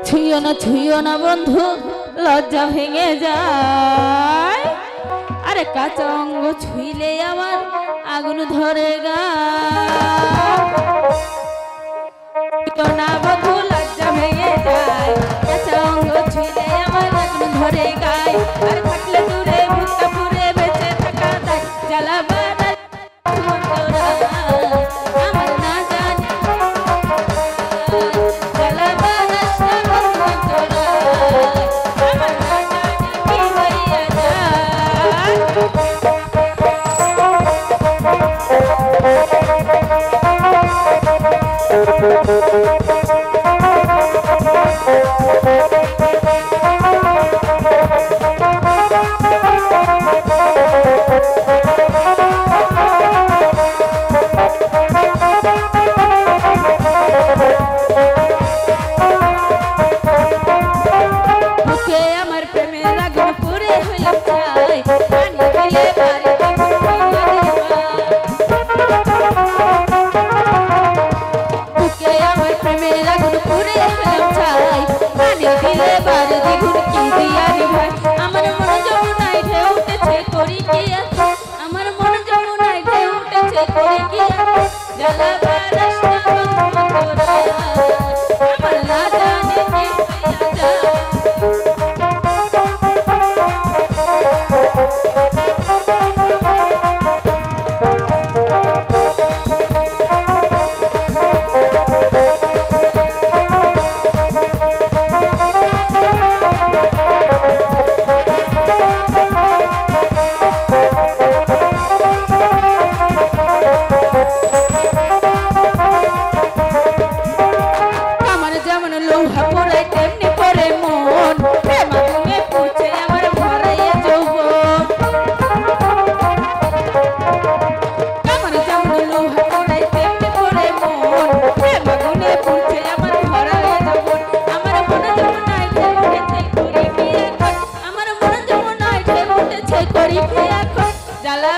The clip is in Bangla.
ছুঁয়ো না বন্ধু লজ্জা ভেঙে যায়। আরে কাঁচা অঙ্গ ছুঁইলে আমার আগুন ধরে না বন্ধু লজ্জা ভেঙে যায়। কাঁচা অঙ্গ ছুঁইলে আমার আগুন ধরে গায়। আর থাকলে দূরে বুকটা পুরে বেঁচে থাকা দায়। জ্বালা বাড়ায় বন্ধুরা আমার না জানি জ্বালা বাড়াস না বন্ধুরা আমার না জানি কি হইয়া যায়। জ্বালা